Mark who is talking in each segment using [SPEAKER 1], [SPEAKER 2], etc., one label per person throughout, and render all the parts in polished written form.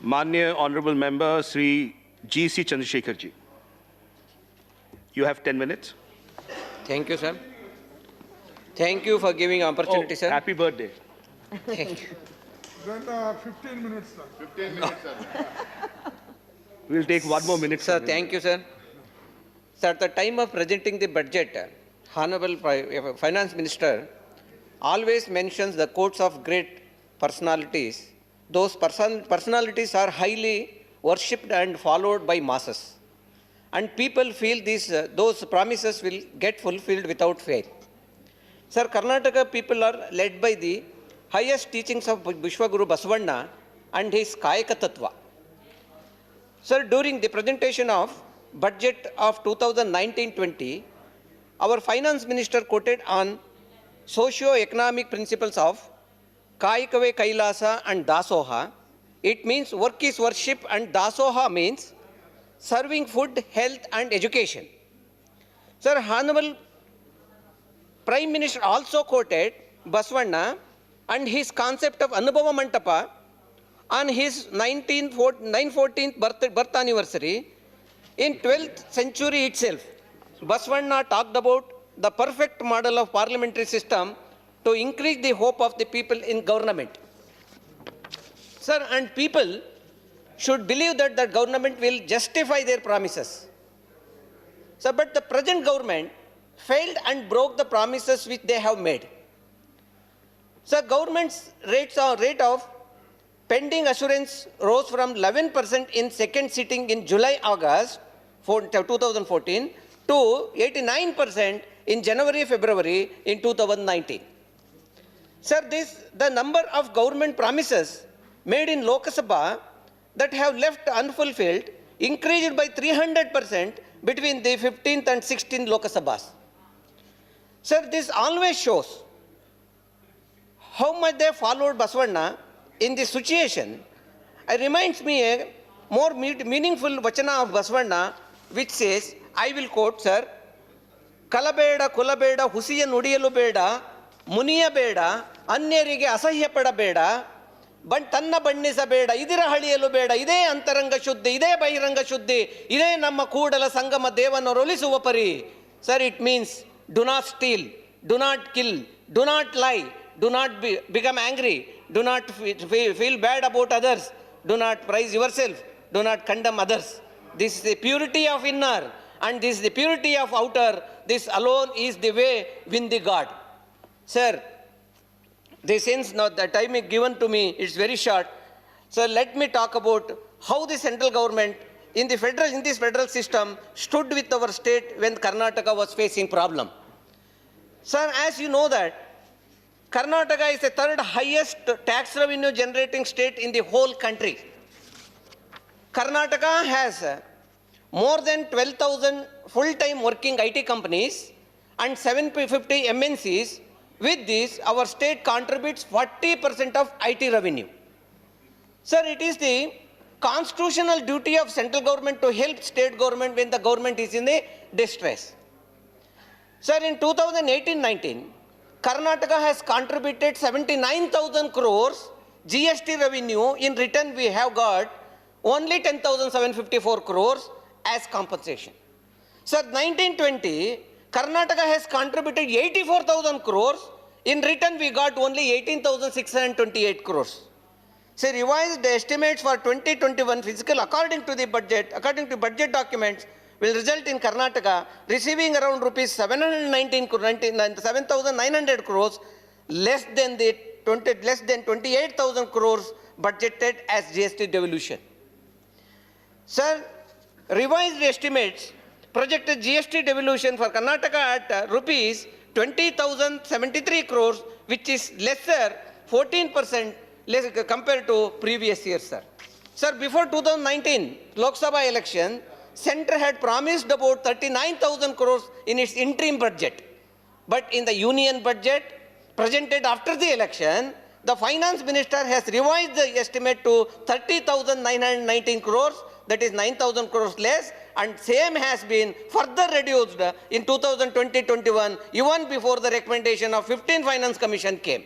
[SPEAKER 1] Manya Honorable Member Sri G.C. Chandrasekhar ji. You have 10 minutes.
[SPEAKER 2] Thank you, sir. Thank you for giving opportunity, sir.
[SPEAKER 1] Happy birthday.
[SPEAKER 2] Thank you.
[SPEAKER 3] Then 15 minutes, sir.
[SPEAKER 4] 15 minutes, sir.
[SPEAKER 1] We'll take 1 more minute.
[SPEAKER 2] Sir, thank you, sir. Sir, at the time of presenting the budget, Honorable Finance Minister always mentions the quotes of great personalities. Those personalities are highly worshipped and followed by masses. And people feel those promises will get fulfilled without fail. Sir, Karnataka people are led by the highest teachings of Vishwaguru Basavanna and his Kayaka Tattva. Sir, during the presentation of budget of 2019-20, our finance minister quoted on socio-economic principles of Kayikave Kailasa and Dasoha. It means work is worship, and Dasoha means serving food, health and education. Sir, Honorable Prime Minister also quoted Basavanna and his concept of Anubhava Mantapa on his 914th birth anniversary. In 12th century itself, Basavanna talked about the perfect model of parliamentary system to increase the hope of the people in government. Sir, and people should believe that the government will justify their promises. Sir, but the present government failed and broke the promises which they have made. Sir, government's rate of pending assurance rose from 11% in second sitting in July-August 2014 to 89% in January-February in 2019. Sir, the number of government promises made in Lok Sabha that have left unfulfilled increased by 300% between the 15th and 16th Lok Sabhas. Sir, this always shows how much they followed Basavanna in this situation. It reminds me a more meaningful vachana of Basavanna, which says, I will quote, sir, Kalabeda, Kulabeda, Husiya Nudiyalu Beda, Muniya Beda, Anyarige Asahya Pada Beda, but Tanna Bandisa Beda, Idira Haliyalu Beda, Ide Antaranga Shuddhi, Ide Bahiranga Shuddhi, Ide Namma Kudala Sangama Deva Noroli Suvapari. Sir, it means do not steal, do not kill, do not lie, do not become angry, do not feel bad about others, do not praise yourself, do not condemn others. This is the purity of inner and this is the purity of outer. This alone is the way win the God. Sir, since now the time is given to me, it's very short. So let me talk about how the central government in this federal system stood with our state when Karnataka was facing problem. Sir, as you know that Karnataka is the third highest tax revenue generating state in the whole country. Karnataka has more than 12,000 full-time working IT companies and 750 MNCs. With this, our state contributes 40% of IT revenue. Sir, it is the constitutional duty of central government to help state government when the government is in a distress. Sir, in 2018-19, Karnataka has contributed 79,000 crores GST revenue. In return, we have got only 10,754 crores as compensation. Sir, 1920, Karnataka has contributed 84,000 crores. In return, we got only 18,628 crores. So, revised estimates for 2021 fiscal according to budget documents will result in Karnataka receiving around rupees 7,900 crores, less than 28,000 crores budgeted as GST devolution. Sir, revised estimates projected GST devolution for Karnataka at rupees 20,073 crores, which is lesser 14% less compared to previous years, sir. Sir, before 2019 Lok Sabha election, Centre had promised about 39,000 crores in its interim budget. But in the union budget presented after the election, the finance minister has revised the estimate to 30,919 crores, that is 9,000 crores less, and same has been further reduced in 2020-21, even before the recommendation of 15th Finance Commission came.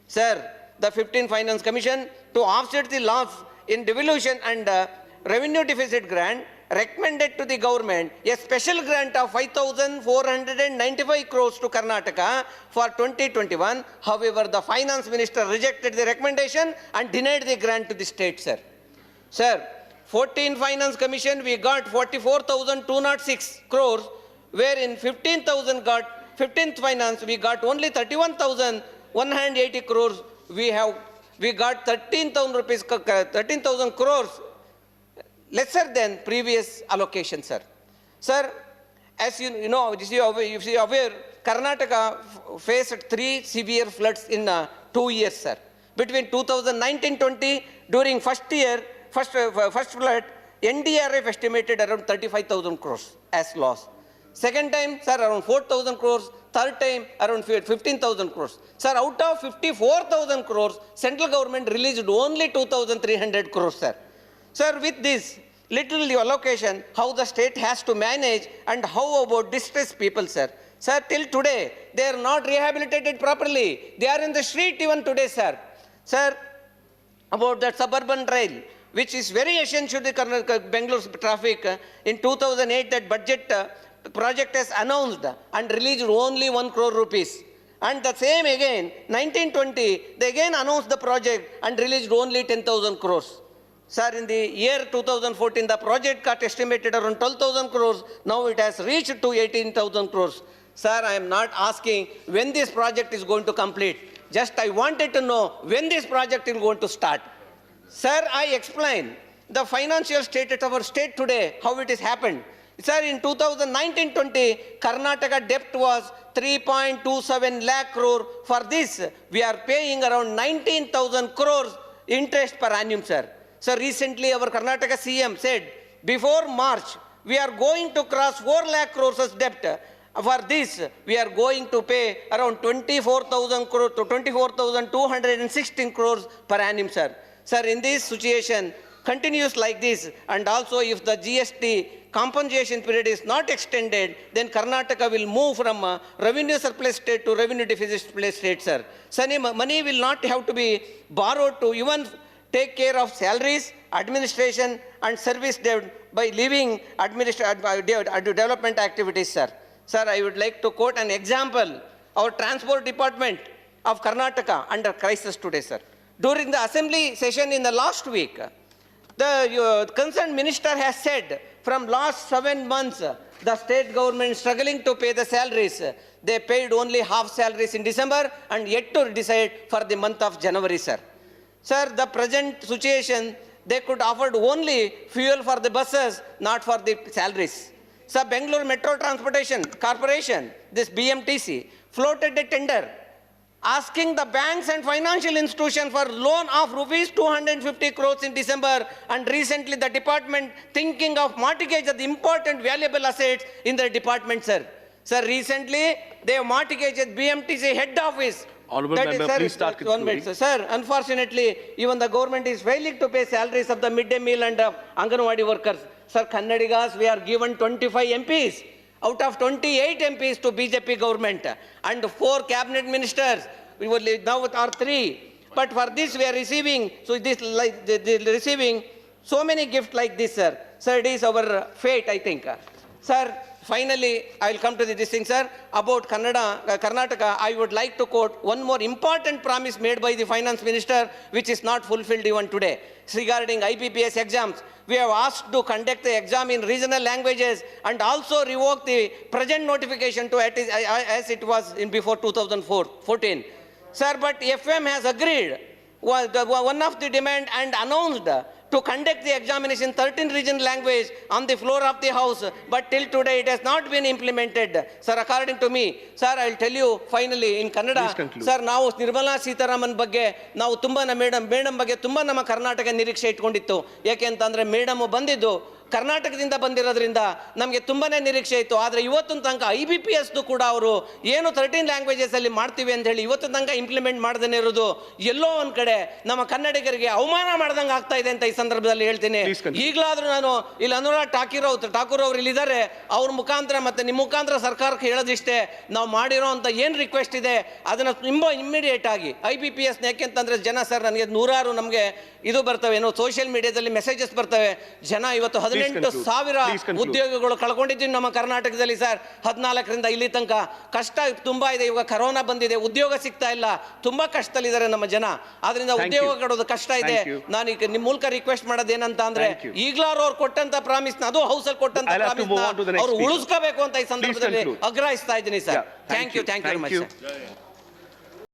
[SPEAKER 2] Sir, the 15 Finance Commission to offset the loss in devolution and revenue deficit grant, recommended to the government a special grant of 5,495 crores to Karnataka for 2021. However, the finance minister rejected the recommendation and denied the grant to the state, sir. Sir, 14 Finance Commission, we got 44,206 crores, wherein 15,000 got 15th Finance, we got only 31,180 crores. We got 13,000 crores lesser than previous allocation, sir. Sir, as you know, if you are aware, Karnataka faced 3 severe floods in 2 years, sir. Between 2019-20, during first flood, NDRF estimated around 35,000 crores as loss. Second time, sir, around 4,000 crores. Third time, around 15,000 crores. Sir, out of 54,000 crores, central government released only 2,300 crores, sir. Sir, with this little allocation, how the state has to manage, and how about distressed people, sir? Sir, till today, they are not rehabilitated properly. They are in the street even today, sir. Sir, about that suburban rail, which is very essential to the Bangalore traffic, in 2008, that budget project has announced and released only 1 crore rupees. And the same again, 1920, they again announced the project and released only 10,000 crores. Sir, in the year 2014, the project got estimated around 12,000 crores. Now it has reached to 18,000 crores. Sir, I am not asking when this project is going to complete. Just I wanted to know when this project is going to start. Sir, I explain the financial status of our state today, how it has happened. Sir, in 2019-20, Karnataka debt was 3.27 lakh crore. For this, we are paying around 19,000 crores interest per annum, sir. So recently, our Karnataka CM said, before March, we are going to cross 4 lakh crores as debt. For this, we are going to pay around 24,000 crores to 24,216 crores per annum, sir. Sir, in this situation, continues like this, and also if the GST compensation period is not extended, then Karnataka will move from revenue surplus state to revenue deficit surplus state, sir. So money will not have to be borrowed to even take care of salaries, administration, and service debt by leaving development activities, sir. Sir, I would like to quote an example. Our transport department of Karnataka under crisis today, sir. During the assembly session in the last week, the concerned minister has said from last 7 months, the state government is struggling to pay the salaries. They paid only half salaries in December and yet to decide for the month of January, sir. Sir, the present situation, they could afford only fuel for the buses, not for the salaries. Sir, Bangalore Metro Transportation Corporation, this BMTC, floated a tender asking the banks and financial institutions for loan of rupees 250 crores in December, and recently the department thinking of mortgage of the important valuable assets in the department, sir. Sir, recently they mortgaged BMTC head office.
[SPEAKER 1] Honourable member,
[SPEAKER 2] sir,
[SPEAKER 1] please start concluding.
[SPEAKER 2] Sir, unfortunately, even the government is failing to pay salaries of the midday meal and Anganwadi workers. Sir, Kannadigas, we are given 25 MPs. Out of 28 MPs to BJP government and 4 cabinet ministers, we will now are 3. But for this we are receiving, so this receiving so many gifts like this, sir. Sir, it is our fate, I think. Sir, finally, I will come to this thing, sir. About Karnataka, I would like to quote one more important promise made by the finance minister, which is not fulfilled even today. Regarding IPPS exams, we have asked to conduct the exam in regional languages and also revoke the present notification to as it was in before 2014. Sir, but FM has agreed one of the demand and announced to conduct the examination in 13 regional language on the floor of the house, but till today it has not been implemented. Sir, according to me, sir, I will tell you finally in Kannada, sir, now Nirmala Sitharaman ಬಗ್ಗೆ ನಾವು ತುಂಬಾ madam ಬಗ್ಗೆ ತುಂಬಾ ನಮ್ಮ ಕರ್ನಾಟಕ ನಿರೀಕ್ಷೆ ಇಟ್ಕೊಂಡಿತ್ತು. ಯಾಕೆ ಅಂತಂದ್ರೆ madam ಬಂದಿದ್ದು ಕರ್ನಾಟಕದಿಂದ ಬಂದಿರೋದ್ರಿಂದ ನಮಗೆ ತುಂಬಾನೇ ನಿರೀಕ್ಷೆ ಇತ್ತು. ಆದರೆ ಇವತ್ತಿನ ತನಕ IBPS ಕೂಡ ಅವರು ಏನು 13 ಲ್ಯಾಂಗ್ವೇಜಸಲ್ಲಿ ಮಾಡ್ತೀವಿ ಅಂತ ಹೇಳಿ ಇವತ್ತಿನ ತನಕ ಇಂಪ್ಲಿಮೆಂಟ್ ಮಾಡದೇ ಇರೋದು ಎಲ್ಲೋ ಒಂದು ಕಡೆ ನಮ್ಮ ಕನ್ನಡಿಗರಿಗೆ ಅವಮಾನ ಮಾಡ್ದಂಗೆ ಆಗ್ತಾ ಇದೆ ಅಂತ ಈ ಸಂದರ್ಭದಲ್ಲಿ ಹೇಳ್ತೀನಿ. ಈಗಲಾದರೂ ನಾನು ಇಲ್ಲಿ ಅನುರಾಗ್ ಠಾಕೂರ್ ಅವರು ಇಲ್ಲಿದ್ದಾರೆ, ಅವ್ರ ಮುಖಾಂತರ ಮತ್ತೆ ನಿಮ್ಮ ಮುಖಾಂತರ ಸರ್ಕಾರಕ್ಕೆ ಹೇಳೋದಿಷ್ಟೇ, ನಾವು ಮಾಡಿರೋ ಅಂತ ಏನು ರಿಕ್ವೆಸ್ಟ್ ಇದೆ ಅದನ್ನು ತುಂಬ ಇಮ್ಮಿಡಿಯೇಟ್ ಆಗಿ IBPS ಯಾಕೆಂತಂದ್ರೆ ಜನ ಸರ್ ನನಗೆ ನೂರಾರು ನಮಗೆ ಇದು ಬರ್ತವೆ, ಏನೋ ಸೋಷಿಯಲ್ ಮೀಡಿಯಾದಲ್ಲಿ ಮೆಸೇಜಸ್ ಬರ್ತವೆ. ಜನ ಇವತ್ತು 18,000 ಉದ್ಯೋಗಗಳು ಕಳ್ಕೊಂಡಿದ್ದೀವಿ ನಮ್ಮ ಕರ್ನಾಟಕದಲ್ಲಿ ಸರ್. 14ರಿಂದ ಇಲ್ಲಿ ತನಕ ಕಷ್ಟ ತುಂಬಾ ಇದೆ. ಇವಾಗ ಕರೋನಾ ಬಂದಿದೆ, ಉದ್ಯೋಗ ಸಿಗ್ತಾ ಇಲ್ಲ, ತುಂಬಾ ಕಷ್ಟದಲ್ಲಿದ್ದಾರೆ ನಮ್ಮ ಜನ. ಆದ್ರಿಂದ ಉದ್ಯೋಗ ಕೊಡೋದು ಕಷ್ಟ ಇದೆ. ನಾನು ಈಗ ನಿಮ್ಮ ಮೂಲಕ ರಿಕ್ವೆಸ್ಟ್ ಮಾಡೋದು ಏನಂತ ಅಂದ್ರೆ ಈಗ್ಲಾರು ಅವ್ರು ಕೊಟ್ಟಂತ ಪ್ರಾಮಿಸ್, ಅದು ಹೌಸ್ ಅಲ್ಲಿ ಕೊಟ್ಟಂತ ಪ್ರಾಮಿಸ್ ಅವ್ರು ಉಳಿಸ್ಕೋಬೇಕು ಅಂತ ಈ ಸಂದರ್ಭದಲ್ಲಿ ಆಗ್ರಹಿಸ್ತಾ ಇದ್ದೀನಿ sir. Thank you very much sir.